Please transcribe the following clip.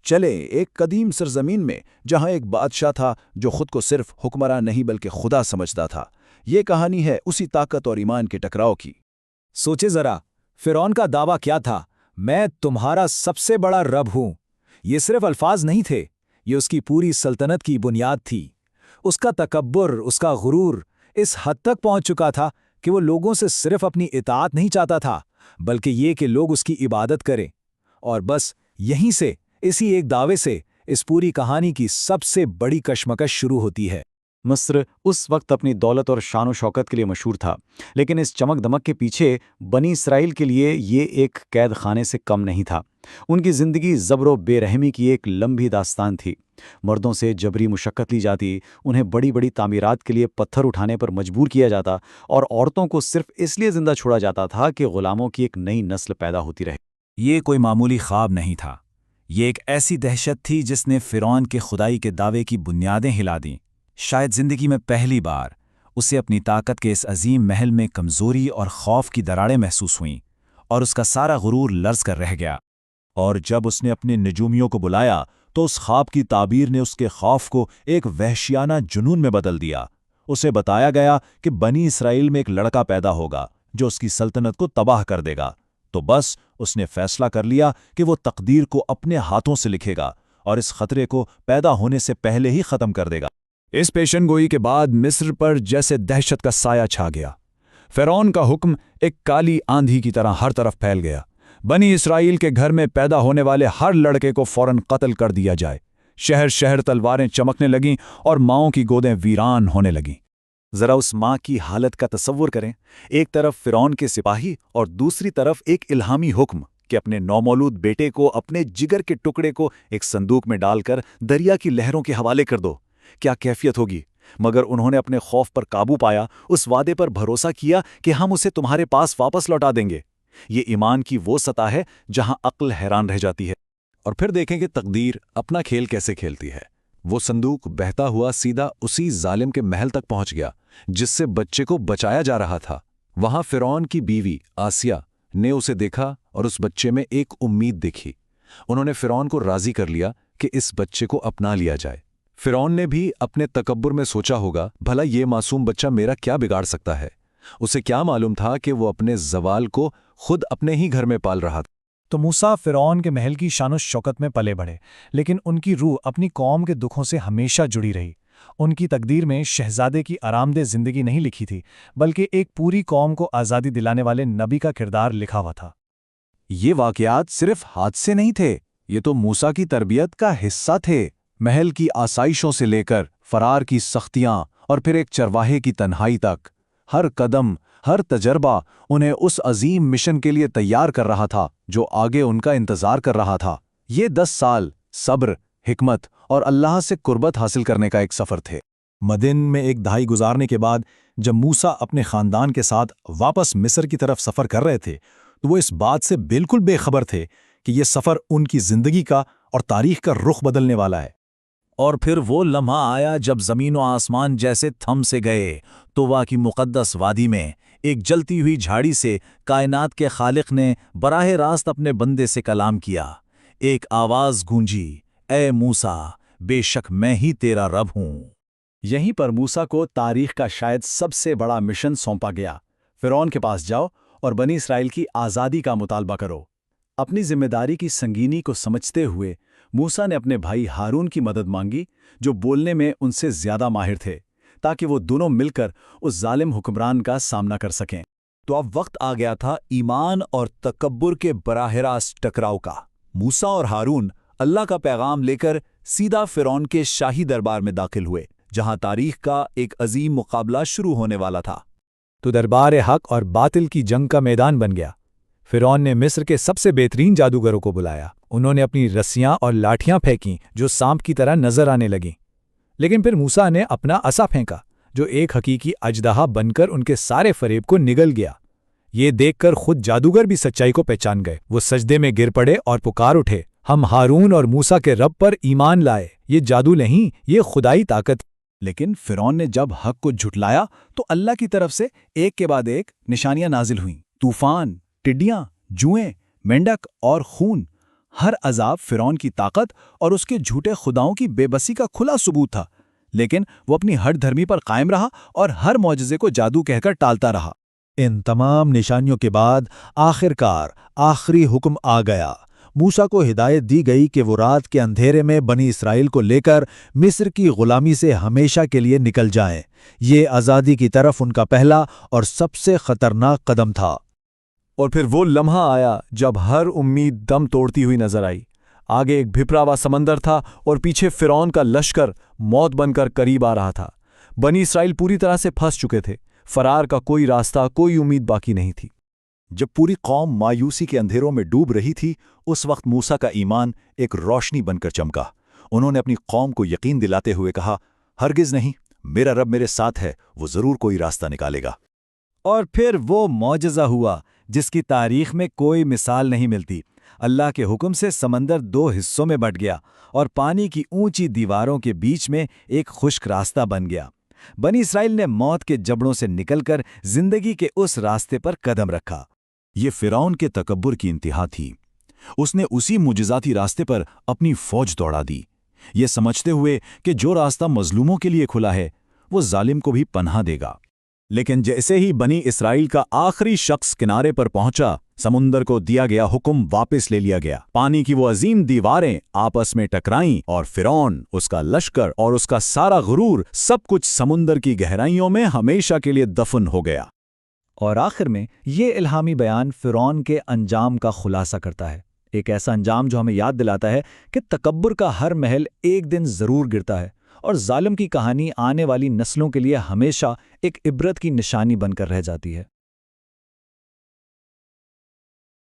چلے ایک قدیم سرزمین میں جہاں ایک بادشاہ تھا جو خود کو صرف حکمراں نہیں بلکہ خدا سمجھتا تھا۔ یہ کہانی ہے اسی طاقت اور ایمان کے ٹکراؤ کی۔ سوچے ذرا، فرعون کا دعویٰ کیا تھا؟ میں تمہارا سب سے بڑا رب ہوں۔ یہ صرف الفاظ نہیں تھے، یہ اس کی پوری سلطنت کی بنیاد تھی۔ اس کا تکبر، اس کا غرور اس حد تک پہنچ چکا تھا کہ وہ لوگوں سے صرف اپنی اطاعت نہیں چاہتا تھا، بلکہ یہ کہ لوگ اس کی عبادت کریں۔ اور بس یہیں سے، اسی ایک دعوے سے، اس پوری کہانی کی سب سے بڑی کشمکش شروع ہوتی ہے۔ مصر اس وقت اپنی دولت اور شان و شوکت کے لیے مشہور تھا، لیکن اس چمک دمک کے پیچھے بنی اسرائیل کے لیے یہ ایک قید خانے سے کم نہیں تھا۔ ان کی زندگی زبر و بے رحمی کی ایک لمبی داستان تھی۔ مردوں سے جبری مشقت لی جاتی، انہیں بڑی بڑی تعمیرات کے لیے پتھر اٹھانے پر مجبور کیا جاتا، اور عورتوں کو صرف اس لیے زندہ چھوڑا جاتا تھا کہ غلاموں کی ایک نئی نسل پیدا ہوتی رہے۔ یہ کوئی معمولی خواب نہیں تھا، یہ ایک ایسی دہشت تھی جس نے فرعون کے خدائی کے دعوے کی بنیادیں ہلا دیں۔ شاید زندگی میں پہلی بار اسے اپنی طاقت کے اس عظیم محل میں کمزوری اور خوف کی دراڑیں محسوس ہوئیں، اور اس کا سارا غرور لرز کر رہ گیا۔ اور جب اس نے اپنے نجومیوں کو بلایا تو اس خواب کی تعبیر نے اس کے خوف کو ایک وحشیانہ جنون میں بدل دیا۔ اسے بتایا گیا کہ بنی اسرائیل میں ایک لڑکا پیدا ہوگا جو اس کی سلطنت کو تباہ کر دے گا۔ تو بس اس نے فیصلہ کر لیا کہ وہ تقدیر کو اپنے ہاتھوں سے لکھے گا اور اس خطرے کو پیدا ہونے سے پہلے ہی ختم کر دے گا۔ اس پیشن گوئی کے بعد مصر پر جیسے دہشت کا سایہ چھا گیا۔ فرعون کا حکم ایک کالی آندھی کی طرح ہر طرف پھیل گیا۔ بنی اسرائیل کے گھر میں پیدا ہونے والے ہر لڑکے کو فوراً قتل کر دیا جائے۔ شہر شہر تلواریں چمکنے لگیں اور ماؤں کی گودیں ویران ہونے لگیں۔ ذرا اس ماں کی حالت کا تصور کریں، ایک طرف فرعون کے سپاہی اور دوسری طرف ایک الہامی حکم کہ اپنے نومولود بیٹے کو، اپنے جگر کے ٹکڑے کو ایک صندوق میں ڈال کر دریا کی لہروں کے حوالے کر دو۔ کیا کیفیت ہوگی؟ مگر انہوں نے اپنے خوف پر قابو پایا، اس وعدے پر بھروسہ کیا کہ ہم اسے تمہارے پاس واپس لوٹا دیں گے۔ یہ ایمان کی وہ سطح ہے جہاں عقل حیران رہ جاتی ہے۔ اور پھر دیکھیں کہ تقدیر اپنا کھیل کیسے کھیلتی ہے۔ وہ صندوق بہتا ہوا سیدھا اسی ظالم کے محل تک پہنچ گیا جس سے بچے کو بچایا جا رہا تھا۔ وہاں فرعون کی بیوی آسیہ نے اسے دیکھا اور اس بچے میں ایک امید دیکھی۔ انہوں نے فرعون کو راضی کر لیا کہ اس بچے کو اپنا لیا جائے۔ فرعون نے بھی اپنے تکبر میں سوچا ہوگا، بھلا یہ معصوم بچہ میرا کیا بگاڑ سکتا ہے؟ اسے کیا معلوم تھا کہ وہ اپنے زوال کو خود اپنے ہی گھر میں پال رہا تھا۔ تو موسیٰ فرعون کے محل کی شان و شوکت میں پلے بڑھے، لیکن ان کی روح اپنی قوم کے دکھوں سے ہمیشہ جڑی رہی۔ ان کی تقدیر میں شہزادے کی آرام دہ زندگی نہیں لکھی تھی، بلکہ ایک پوری قوم کو آزادی دلانے والے نبی کا کردار لکھا ہوا تھا۔ یہ واقعات صرف حادثے نہیں تھے، یہ تو موسیٰ کی تربیت کا حصہ تھے۔ محل کی آسائشوں سے لے کر فرار کی سختیاں اور پھر ایک چرواہے کی تنہائی تک، ہر قدم، ہر تجربہ انہیں اس عظیم مشن کے لیے تیار کر رہا تھا جو آگے ان کا انتظار کر رہا تھا۔ یہ 10 سال صبر، حکمت اور اللہ سے قربت حاصل کرنے کا ایک سفر تھے۔ مدین میں ایک دہائی گزارنے کے بعد جب موسیٰ اپنے خاندان کے ساتھ واپس مصر کی طرف سفر کر رہے تھے تو وہ اس بات سے بالکل بے خبر تھے کہ یہ سفر ان کی زندگی کا اور تاریخ کا رخ بدلنے والا ہے۔ اور پھر وہ لمحہ آیا جب زمین و آسمان جیسے تھم سے گئے، توبہ کی مقدس وادی میں ایک جلتی ہوئی جھاڑی سے کائنات کے خالق نے براہ راست اپنے بندے سے کلام کیا۔ ایک آواز گونجی، اے موسیٰ، بے شک میں ہی تیرا رب ہوں۔ یہیں پر موسیٰ کو تاریخ کا شاید سب سے بڑا مشن سونپا گیا۔ فرعون کے پاس جاؤ اور بنی اسرائیل کی آزادی کا مطالبہ کرو۔ اپنی ذمہ داری کی سنگینی کو سمجھتے ہوئے موسیٰ نے اپنے بھائی ہارون کی مدد مانگی، جو بولنے میں ان سے زیادہ ماہر تھے، تاکہ وہ دونوں مل کر اس ظالم حکمران کا سامنا کر سکیں۔ تو اب وقت آ گیا تھا ایمان اور تکبر کے براہ راست ٹکراؤ کا۔ موسیٰ اور ہارون اللہ کا پیغام لے کر سیدھا فرعون کے شاہی دربار میں داخل ہوئے، جہاں تاریخ کا ایک عظیم مقابلہ شروع ہونے والا تھا۔ تو دربار حق اور باطل کی جنگ کا میدان بن گیا۔ فرعون نے مصر کے سب سے بہترین جادوگروں کو بلایا۔ انہوں نے اپنی رسیاں اور لاٹھیاں پھینکیں جو سانپ کی طرح نظر آنے لگیں، لیکن پھر موسیٰ نے اپنا عصا پھینکا جو ایک حقیقی اژدہا بن کر ان کے سارے فریب کو نگل گیا۔ یہ دیکھ کر خود جادوگر بھی سچائی کو پہچان گئے۔ وہ سجدے میں گر پڑے اور پکار اٹھے، ہم ہارون اور موسیٰ کے رب پر ایمان لائے، یہ جادو نہیں، یہ خدائی طاقت۔ لیکن فرعون نے جب حق کو جھٹلایا تو اللہ کی طرف سے ایک کے بعد ایک نشانیاں نازل ہوئیں، طوفان، ٹڈیاں، جوئیں، مینڈک اور خون۔ ہر عذاب فرعون کی طاقت اور اس کے جھوٹے خداؤں کی بے بسی کا کھلا ثبوت تھا، لیکن وہ اپنی ہر دھرمی پر قائم رہا اور ہر معجزے کو جادو کہہ کر ٹالتا رہا۔ ان تمام نشانیوں کے بعد آخرکار آخری حکم آ گیا۔ موسیٰ کو ہدایت دی گئی کہ وہ رات کے اندھیرے میں بنی اسرائیل کو لے کر مصر کی غلامی سے ہمیشہ کے لیے نکل جائیں۔ یہ آزادی کی طرف ان کا پہلا اور سب سے خطرناک قدم تھا۔ اور پھر وہ لمحہ آیا جب ہر امید دم توڑتی ہوئی نظر آئی۔ آگے ایک بھپرا ہوا سمندر تھا اور پیچھے فرعون کا لشکر موت بن کر قریب آ رہا تھا۔ بنی اسرائیل پوری طرح سے پھنس چکے تھے، فرار کا کوئی راستہ، کوئی امید باقی نہیں تھی۔ جب پوری قوم مایوسی کے اندھیروں میں ڈوب رہی تھی، اس وقت موسیٰ کا ایمان ایک روشنی بن کر چمکا۔ انہوں نے اپنی قوم کو یقین دلاتے ہوئے کہا، ہرگز نہیں، میرا رب میرے ساتھ ہے، وہ ضرور کوئی راستہ نکالے گا۔ اور پھر وہ معجزہ ہوا جس کی تاریخ میں کوئی مثال نہیں ملتی۔ اللہ کے حکم سے سمندر 2 حصوں میں بٹ گیا اور پانی کی اونچی دیواروں کے بیچ میں ایک خشک راستہ بن گیا۔ بنی اسرائیل نے موت کے جبڑوں سے نکل کر زندگی کے اس راستے پر قدم رکھا۔ یہ فرعون کے تکبر کی انتہا تھی۔ اس نے اسی معجزاتی راستے پر اپنی فوج دوڑا دی، یہ سمجھتے ہوئے کہ جو راستہ مظلوموں کے لیے کھلا ہے وہ ظالم کو بھی پناہ دے گا۔ لیکن جیسے ہی بنی اسرائیل کا آخری شخص کنارے پر پہنچا، سمندر کو دیا گیا حکم واپس لے لیا گیا۔ پانی کی وہ عظیم دیواریں آپس میں ٹکرائیں اور فرعون، اس کا لشکر اور اس کا سارا غرور، سب کچھ سمندر کی گہرائیوں میں ہمیشہ کے لیے دفن ہو گیا۔ اور آخر میں یہ الہامی بیان فرعون کے انجام کا خلاصہ کرتا ہے، ایک ایسا انجام جو ہمیں یاد دلاتا ہے کہ تکبر کا ہر محل ایک دن ضرور گرتا ہے، اور ظالم کی کہانی آنے والی نسلوں کے لیے ہمیشہ ایک عبرت کی نشانی بن کر رہ جاتی ہے۔